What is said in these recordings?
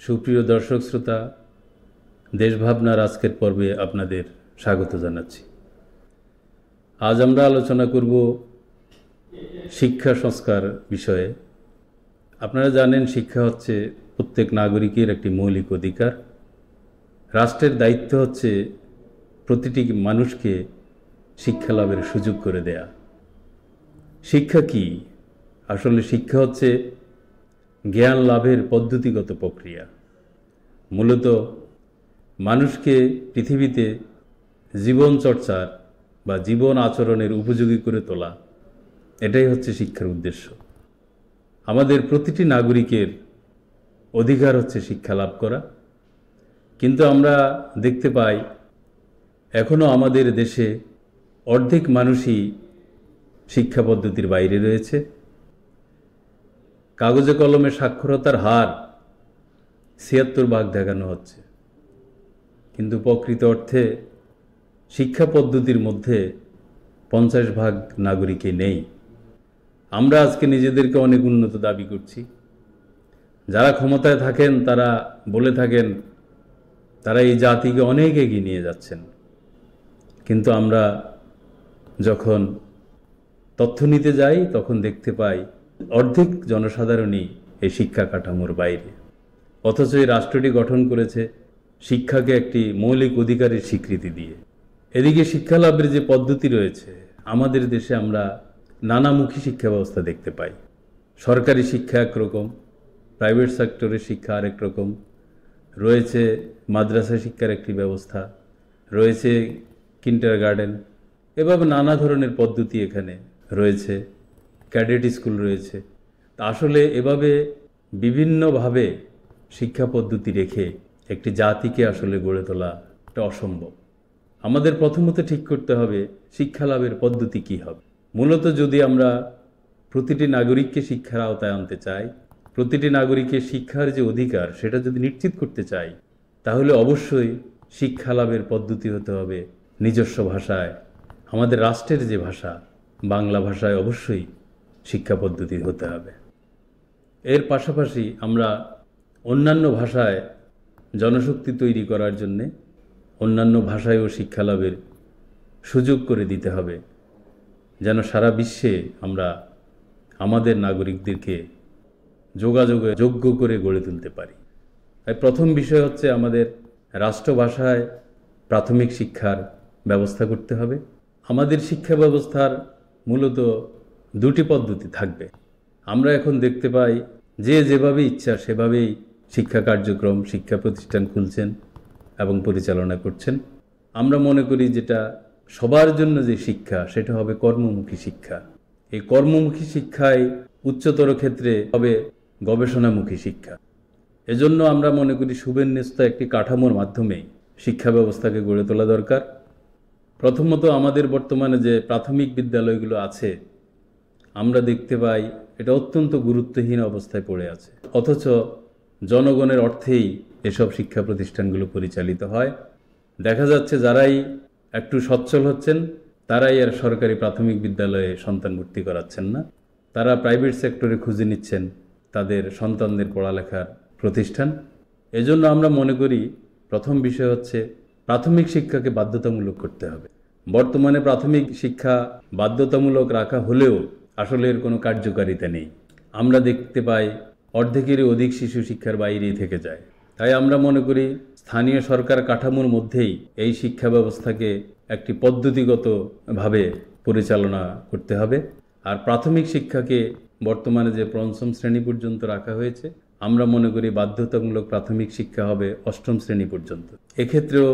সুপ্রিয় দর্শক শ্রোতা, দেশভাবনার আজকের পর্বে আপনাদের স্বাগত জানাচ্ছি। আজ আমরা আলোচনা করব শিক্ষা সংস্কার বিষয়ে। আপনারা জানেন, শিক্ষা হচ্ছে প্রত্যেক নাগরিকের একটি মৌলিক অধিকার। রাষ্ট্রের দায়িত্ব হচ্ছে প্রতিটি মানুষকে শিক্ষা লাভের সুযোগ করে দেয়া। শিক্ষা কি? আসলে শিক্ষা হচ্ছে জ্ঞান লাভের পদ্ধতিগত প্রক্রিয়া। মূলত মানুষকে পৃথিবীতে জীবন চর্চার বা জীবন আচরণের উপযোগী করে তোলা, এটাই হচ্ছে শিক্ষার উদ্দেশ্য। আমাদের প্রতিটি নাগরিকের অধিকার হচ্ছে শিক্ষা লাভ করা, কিন্তু আমরা দেখতে পাই এখনও আমাদের দেশে অর্ধেক মানুষই শিক্ষা পদ্ধতির বাইরে রয়েছে। কাগজে কলমে সাক্ষরতার হার ৭৬% দেখানো হচ্ছে, কিন্তু প্রকৃত অর্থে শিক্ষা পদ্ধতির মধ্যে ৫০% নাগরিকই নেই। আমরা আজকে নিজেদেরকে অনেক উন্নত দাবি করছি। যারা ক্ষমতায় থাকেন তারা বলে থাকেন তারা এই জাতিকে অনেক এগিয়ে নিয়ে যাচ্ছেন, কিন্তু আমরা যখন তথ্য নিতে যাই তখন দেখতে পাই অর্ধেক জনসাধারণই এই শিক্ষা কাঠামোর বাইরে। অথচ এই রাষ্ট্রটি গঠন করেছে শিক্ষাকে একটি মৌলিক অধিকারের স্বীকৃতি দিয়ে। এদিকে শিক্ষা লাভের যে পদ্ধতি রয়েছে, আমাদের দেশে আমরা নানামুখী শিক্ষা ব্যবস্থা দেখতে পাই। সরকারি শিক্ষা একরকম, প্রাইভেট সেক্টরের শিক্ষা আরেক রকম, রয়েছে মাদ্রাসা শিক্ষার একটি ব্যবস্থা, রয়েছে কিন্ডারগার্টেন, এভাবে নানা ধরনের পদ্ধতি এখানে রয়েছে, ক্যাডেট স্কুল রয়েছে। তা আসলে এভাবে বিভিন্নভাবে শিক্ষা পদ্ধতি রেখে একটি জাতিকে আসলে গড়ে তোলা এটা অসম্ভব। আমাদের প্রথমত ঠিক করতে হবে শিক্ষা লাভের পদ্ধতি কী হবে। মূলত যদি আমরা প্রতিটি নাগরিককে শিক্ষার আওতায় আনতে চাই, প্রতিটি নাগরিকের শিক্ষার যে অধিকার সেটা যদি নিশ্চিত করতে চাই, তাহলে অবশ্যই শিক্ষা লাভের পদ্ধতি হতে হবে নিজস্ব ভাষায়। আমাদের রাষ্ট্রের যে ভাষা, বাংলা ভাষায় অবশ্যই শিক্ষা পদ্ধতি হতে হবে। এর পাশাপাশি আমরা অন্যান্য ভাষায় জনশক্তি তৈরি করার জন্যে অন্যান্য ভাষায়ও শিক্ষা লাভের সুযোগ করে দিতে হবে, যেন সারা বিশ্বে আমরা আমাদের নাগরিকদেরকে যোগাযোগে যোগ্য করে গড়ে তুলতে পারি। তাই প্রথম বিষয় হচ্ছে আমাদের রাষ্ট্রভাষায় প্রাথমিক শিক্ষার ব্যবস্থা করতে হবে। আমাদের শিক্ষা ব্যবস্থার মূলত দুটি পদ্ধতি থাকবে। আমরা এখন দেখতে পাই যে যেভাবে ইচ্ছা সেভাবেই শিক্ষা কার্যক্রম, শিক্ষা প্রতিষ্ঠান খুলছেন এবং পরিচালনা করছেন। আমরা মনে করি যেটা সবার জন্য যে শিক্ষা সেটা হবে কর্মমুখী শিক্ষা। এই কর্মমুখী শিক্ষায় উচ্চতর ক্ষেত্রে হবে গবেষণামুখী শিক্ষা। এজন্য আমরা মনে করি সুবিন্যস্ত একটি কাঠামোর মাধ্যমে শিক্ষা ব্যবস্থাকে গড়ে তোলা দরকার। প্রথমত আমাদের বর্তমানে যে প্রাথমিক বিদ্যালয়গুলো আছে, আমরা দেখতে পাই এটা অত্যন্ত গুরুত্বহীন অবস্থায় পড়ে আছে, অথচ জনগণের অর্থেই এসব শিক্ষা প্রতিষ্ঠানগুলো পরিচালিত হয়। দেখা যাচ্ছে যারাই একটু সচ্ছল হচ্ছেন তারাই আর সরকারি প্রাথমিক বিদ্যালয়ে সন্তান ভর্তি করাচ্ছেন না, তারা প্রাইভেট সেক্টরে খুঁজে নিচ্ছেন তাদের সন্তানদের পড়ালেখার প্রতিষ্ঠান। এজন্য আমরা মনে করি প্রথম বিষয় হচ্ছে প্রাথমিক শিক্ষাকে বাধ্যতামূলক করতে হবে। বর্তমানে প্রাথমিক শিক্ষা বাধ্যতামূলক রাখা হলেও আসলে এর কোনো কার্যকারিতা নেই। আমরা দেখতে পাই অর্ধেকেরই অধিক শিশু শিক্ষার বাইরেই থেকে যায়। তাই আমরা মনে করি স্থানীয় সরকার কাঠামোর মধ্যেই এই শিক্ষা ব্যবস্থাকে একটি পদ্ধতিগতভাবে পরিচালনা করতে হবে। আর প্রাথমিক শিক্ষাকে বর্তমানে যে পঞ্চম শ্রেণী পর্যন্ত রাখা হয়েছে, আমরা মনে করি বাধ্যতামূলক প্রাথমিক শিক্ষা হবে অষ্টম শ্রেণী পর্যন্ত। এক্ষেত্রেও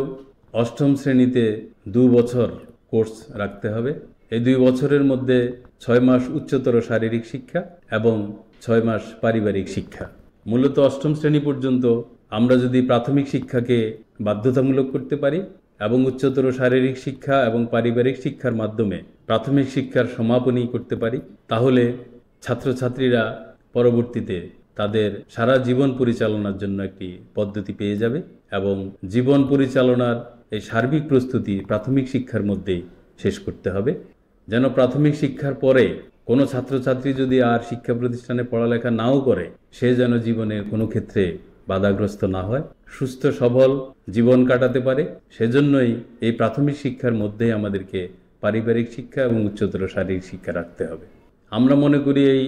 অষ্টম শ্রেণীতে 2 বছর কোর্স রাখতে হবে। এই 2 বছরের মধ্যে 6 মাস উচ্চতর শারীরিক শিক্ষা এবং 6 মাস পারিবারিক শিক্ষা। মূলত অষ্টম শ্রেণী পর্যন্ত আমরা যদি প্রাথমিক শিক্ষাকে বাধ্যতামূলক করতে পারি এবং উচ্চতর শারীরিক শিক্ষা এবং পারিবারিক শিক্ষার মাধ্যমে প্রাথমিক শিক্ষার সমাপনী করতে পারি, তাহলে ছাত্রছাত্রীরা পরবর্তীতে তাদের সারা জীবন পরিচালনার জন্য একটি পদ্ধতি পেয়ে যাবে এবং জীবন পরিচালনার এই সার্বিক প্রস্তুতি প্রাথমিক শিক্ষার মধ্যেই শেষ করতে হবে, যেন প্রাথমিক শিক্ষার পরে কোনো ছাত্রছাত্রী যদি আর শিক্ষা প্রতিষ্ঠানে পড়ালেখা নাও করে, সে যেন জীবনের কোনো ক্ষেত্রে বাধাগ্রস্ত না হয়, সুস্থ সবল জীবন কাটাতে পারে। সেজন্যই এই প্রাথমিক শিক্ষার মধ্যেই আমাদেরকে পারিবারিক শিক্ষা এবং উচ্চতর শারীরিক শিক্ষা রাখতে হবে। আমরা মনে করি এই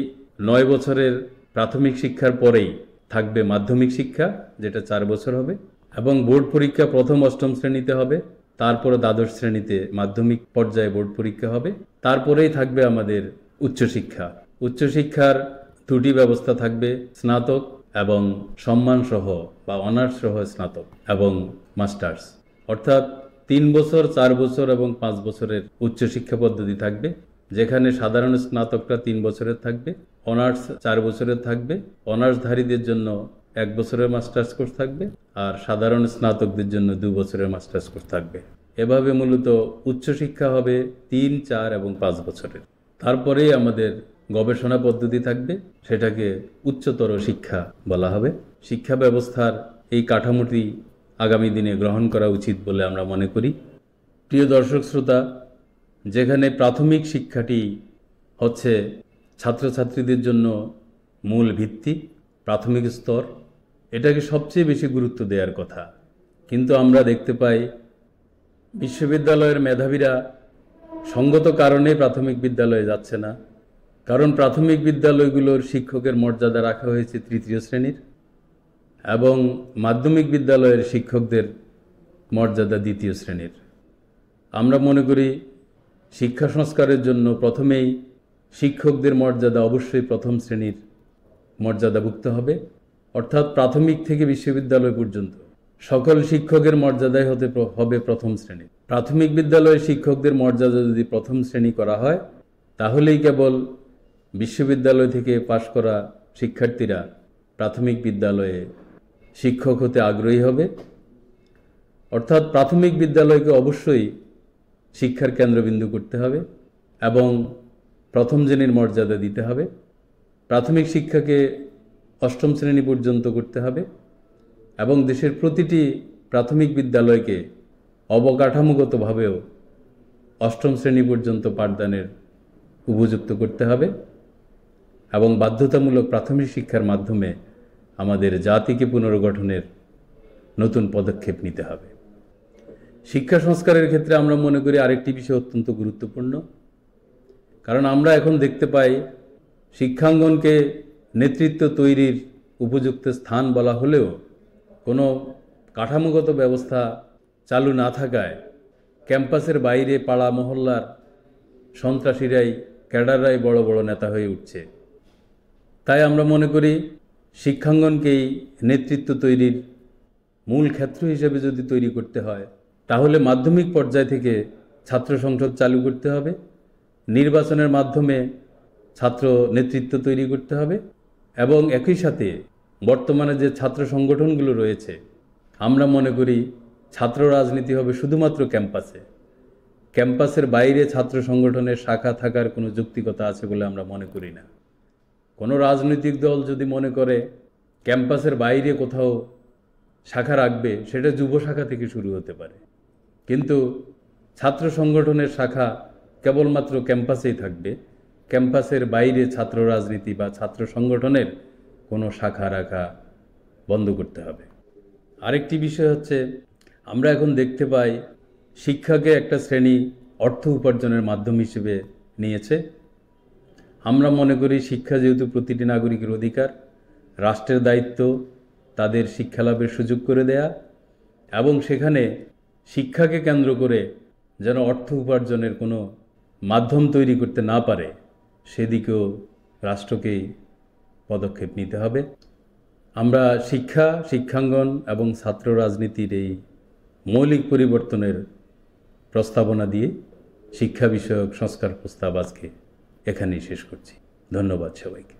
9 বছরের প্রাথমিক শিক্ষার পরেই থাকবে মাধ্যমিক শিক্ষা, যেটা 4 বছর হবে, এবং বোর্ড পরীক্ষা প্রথম 8ম শ্রেণীতে হবে, তারপরে দ্বাদশ শ্রেণীতে মাধ্যমিক পর্যায়ে বোর্ড পরীক্ষা হবে, তারপরেই থাকবে আমাদের উচ্চশিক্ষা। উচ্চশিক্ষার দুটি ব্যবস্থা থাকবে, স্নাতক এবং সম্মানসহ বা অনার্স সহ স্নাতক এবং মাস্টার্স, অর্থাৎ 3 বছর, 4 বছর এবং 5 বছরের উচ্চশিক্ষা পদ্ধতি থাকবে, যেখানে সাধারণ স্নাতকটা 3 বছরের থাকবে, অনার্স 4 বছরের থাকবে, অনার্সধারীদের জন্য 1 বছরের মাস্টার্স কোর্স থাকবে, আর সাধারণ স্নাতকদের জন্য 2 বছরের মাস্টার্স কোর্স থাকবে। এভাবে মূলত উচ্চশিক্ষা হবে 3, 4 এবং 5 বছরের। তারপরেই আমাদের গবেষণা পদ্ধতি থাকবে, সেটাকে উচ্চতর শিক্ষা বলা হবে। শিক্ষা ব্যবস্থার এই কাঠামোটি আগামী দিনে গ্রহণ করা উচিত বলে আমরা মনে করি। প্রিয় দর্শক শ্রোতা, যেখানে প্রাথমিক শিক্ষাটি হচ্ছে ছাত্রছাত্রীদের জন্য মূল ভিত্তি, প্রাথমিক স্তর, এটাকে সবচেয়ে বেশি গুরুত্ব দেওয়ার কথা, কিন্তু আমরা দেখতে পাই বিশ্ববিদ্যালয়ের মেধাবীরা সঙ্গত কারণে প্রাথমিক বিদ্যালয়ে যাচ্ছে না। কারণ প্রাথমিক বিদ্যালয়গুলোর শিক্ষকের মর্যাদা রাখা হয়েছে 3য় শ্রেণীর এবং মাধ্যমিক বিদ্যালয়ের শিক্ষকদের মর্যাদা 2য় শ্রেণীর। আমরা মনে করি শিক্ষা সংস্কারের জন্য প্রথমেই শিক্ষকদের মর্যাদা অবশ্যই 1ম শ্রেণীর মর্যাদাভুক্ত হবে, অর্থাৎ প্রাথমিক থেকে বিশ্ববিদ্যালয় পর্যন্ত সকল শিক্ষকের মর্যাদাই হবে 1ম শ্রেণী। প্রাথমিক বিদ্যালয়ের শিক্ষকদের মর্যাদা যদি 1ম শ্রেণী করা হয়, তাহলেই কেবল বিশ্ববিদ্যালয় থেকে পাশ করা শিক্ষার্থীরা প্রাথমিক বিদ্যালয়ে শিক্ষক হতে আগ্রহী হবে। অর্থাৎ প্রাথমিক বিদ্যালয়কে অবশ্যই শিক্ষার কেন্দ্রবিন্দু করতে হবে এবং 1ম শ্রেণীর মর্যাদা দিতে হবে। প্রাথমিক শিক্ষাকে 8ম শ্রেণী পর্যন্ত করতে হবে এবং দেশের প্রতিটি প্রাথমিক বিদ্যালয়কে অবকাঠামোগতভাবেও 8ম শ্রেণী পর্যন্ত পাঠদানের উপযুক্ত করতে হবে এবং বাধ্যতামূলক প্রাথমিক শিক্ষার মাধ্যমে আমাদের জাতিকে পুনর্গঠনের নতুন পদক্ষেপ নিতে হবে। শিক্ষা সংস্কারের ক্ষেত্রে আমরা মনে করি আরেকটি বিষয় অত্যন্ত গুরুত্বপূর্ণ, কারণ আমরা এখন দেখতে পাই শিক্ষাঙ্গনকে নেতৃত্ব তৈরির উপযুক্ত স্থান বলা হলেও কোনো কাঠামোগত ব্যবস্থা চালু না থাকায় ক্যাম্পাসের বাইরে পাড়া মহল্লার সন্ত্রাসীরাই, ক্যাডাররাই বড় বড় নেতা হয়ে উঠছে। তাই আমরা মনে করি শিক্ষাঙ্গনকেই নেতৃত্ব তৈরির মূল ক্ষেত্র হিসেবে যদি তৈরি করতে হয়, তাহলে মাধ্যমিক পর্যায় থেকে ছাত্র সংসদ চালু করতে হবে, নির্বাচনের মাধ্যমে ছাত্র নেতৃত্ব তৈরি করতে হবে এবং একই সাথে বর্তমানে যে ছাত্র সংগঠনগুলো রয়েছে, আমরা মনে করি ছাত্র রাজনীতি হবে শুধুমাত্র ক্যাম্পাসে। ক্যাম্পাসের বাইরে ছাত্র সংগঠনের শাখা থাকার কোনো যৌক্তিকতা আছে বলে আমরা মনে করি না। কোনো রাজনৈতিক দল যদি মনে করে ক্যাম্পাসের বাইরে কোথাও শাখা রাখবে, সেটা যুব শাখা থেকে শুরু হতে পারে, কিন্তু ছাত্র সংগঠনের শাখা কেবলমাত্র ক্যাম্পাসেই থাকবে। ক্যাম্পাসের বাইরে ছাত্র রাজনীতি বা ছাত্র সংগঠনের কোনো শাখা রাখা বন্ধ করতে হবে। আরেকটি বিষয় হচ্ছে, আমরা এখন দেখতে পাই শিক্ষাকে একটা শ্রেণী অর্থ উপার্জনের মাধ্যম হিসেবে নিয়েছে। আমরা মনে করি শিক্ষা যেহেতু প্রতিটি নাগরিকের অধিকার, রাষ্ট্রের দায়িত্ব তাদের শিক্ষা লাভের সুযোগ করে দেয়া এবং সেখানে শিক্ষাকে কেন্দ্র করে যেন অর্থ উপার্জনের কোনো মাধ্যম তৈরি করতে না পারে, সেদিকেও রাষ্ট্রকেই পদক্ষেপ নিতে হবে। আমরা শিক্ষা, শিক্ষাঙ্গন এবং ছাত্র রাজনীতির এই মৌলিক পরিবর্তনের প্রস্তাবনা দিয়ে শিক্ষা বিষয়ক সংস্কার প্রস্তাব আজকে এখানেই শেষ করছি। ধন্যবাদ সবাইকে।